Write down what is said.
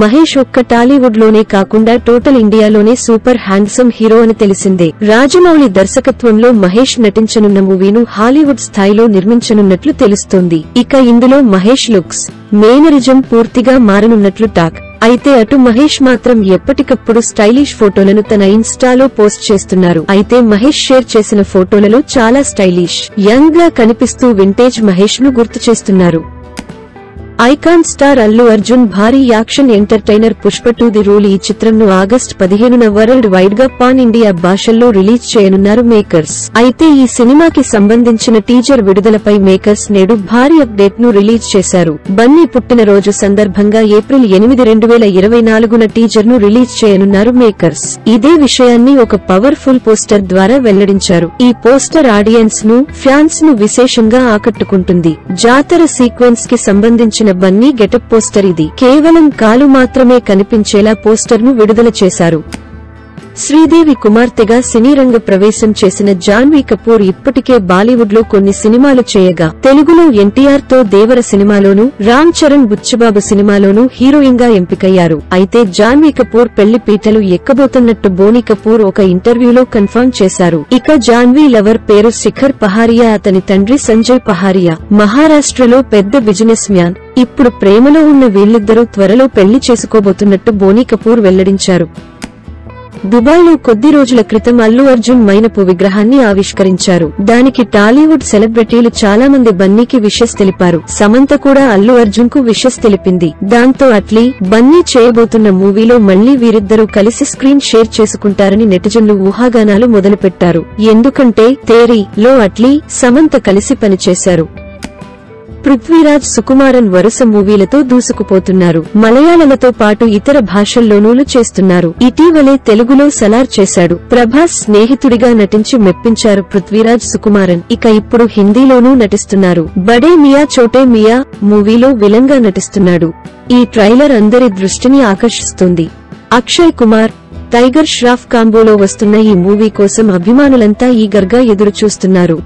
మహేష్ ఒక్క టాలీవుడ్ లోనే కాకుండా టోటల్ ఇండియాలోనే సూపర్ హ్యాండ్సమ్ హీరో అని తెలిసిందే. రాజమౌళి దర్శకత్వంలో మహేష్ నటించనున్న మూవీను హాలీవుడ్ స్థాయిలో నిర్మించనున్నట్లు తెలుస్తోంది. ఇక ఇందులో మహేష్ లుక్స్, మేనరిజం పూర్తిగా మారనున్నట్లు టాక్. అయితే అటు మహేష్ మాత్రం ఎప్పటికప్పుడు స్టైలిష్ ఫోటోలను తన ఇన్స్టాలో పోస్ట్ చేస్తున్నారు. అయితే మహేష్ షేర్ చేసిన ఫోటోలలో చాలా స్టైలిష్, యంగ్ గా కనిపిస్తూ వింటేజ్ మహేష్ ను గుర్తు చేస్తున్నారు. ఐకాన్ స్టార్ అల్లు అర్జున్ భారీ action entertainer Pushpa 2 the rule ఈ చిత్రంను ఆగస్టు 15న వరల్డ్ వైడ్ గా పాన్ ఇండియా భాషల్లో రిలీజ్ చేయనున్నారు మేకర్స్. అయితే ఈ సినిమాకి సంబంధించిన టీజర్ విడుదలపై మేకర్స్ నేడు భారీ అప్డేట్ ను రిలీజ్ చేశారు. బన్నీ పుట్టినరోజు సందర్భంగా ఏప్రిల్ 8, 2024న టీజర్ ను రిలీజ్ చేయనున్నారు మేకర్స్. ఇదే విషయాన్ని ఒక పవర్ఫుల్ పోస్టర్ ద్వారా వెల్లడించారు. ఈ పోస్టర్ ఆడియన్స్ ను, ఫ్యాన్స్ ను విశేషంగా ఆకట్టుకుంటుంది. జాతర సీక్వెన్స్ కి సంబంధించిన బన్నీ గెటప్ పోస్టర్ ఇది. కేవలం కాలు మాత్రమే కనిపించేలా పోస్టర్ ను విడుదల చేశారు. శ్రీదేవి కుమార్తెగా సినీరంగ ప్రవేశం చేసిన జాన్వీ కపూర్ ఇప్పటికే బాలీవుడ్ లో కొన్ని సినిమాలు చేయగా, తెలుగులో ఎన్టీఆర్ తో దేవర సినిమాలోనూ, రామ్ చరణ్ బుచ్చిబాబు సినిమాలోనూ హీరోయిన్ గా ఎంపికయ్యారు. అయితే జాన్వీ కపూర్ పెళ్లి పీటలు ఎక్కబోతున్నట్టు బోనీ కపూర్ ఒక ఇంటర్వ్యూలో కన్ఫర్మ్ చేశారు. ఇక జాన్వీ లవర్ పేరు శిఖర్ పహారియా, అతని తండ్రి సంజయ్ పహారియా మహారాష్ట్రలో పెద్ద బిజినెస్ మ్యాన్. ఇప్పుడు ప్రేమలో ఉన్న వీళ్లిద్దరూ త్వరలో పెళ్లి చేసుకోబోతున్నట్టు బోనీ కపూర్ వెల్లడించారు. దుబాయ్ లో కొద్ది రోజుల క్రితం అల్లు అర్జున్ మైనపు విగ్రహాన్ని ఆవిష్కరించారు. దానికి టాలీవుడ్ సెలబ్రిటీలు చాలా మంది బన్నీకి విషెస్ తెలిపారు. సమంత కూడా అల్లు అర్జున్ కు విషెస్ తెలిపింది. దాంతో అట్లీ, బన్నీ చేయబోతున్న మూవీలో మళ్లీ వీరిద్దరూ కలిసి స్క్రీన్ షేర్ చేసుకుంటారని నెటిజన్లు ఊహాగానాలు మొదలుపెట్టారు. ఎందుకంటే తేరీ లో అట్లీ, సమంత కలిసి పనిచేశారు. పృథ్వీరాజ్, సుకుమారన్ వరుస మూవీలతో దూసుకుపోతున్నారు. మలయాళంతో పాటు ఇతర భాషల్లోనూ చేస్తున్నారు. ఇటీవలే తెలుగులో సలార్ చేశాడు. ప్రభాస్ స్నేహితుడిగా నటించి మెప్పించారు పృథ్వీరాజ్, సుకుమారన్. ఇక ఇప్పుడు హిందీలోనూ నటిస్తున్నారు. బడే మియా చోటే మియా మూవీలో విలన్ గా నటిస్తున్నాడు. ఈ ట్రైలర్ అందరి దృష్టిని ఆకర్షిస్తుంది. అక్షయ్ కుమార్, టైగర్ ష్రాఫ్ కాంబోలో వస్తున్న ఈ మూవీ కోసం అభిమానులంతా ఈగర్గా ఎదురుచూస్తున్నారు.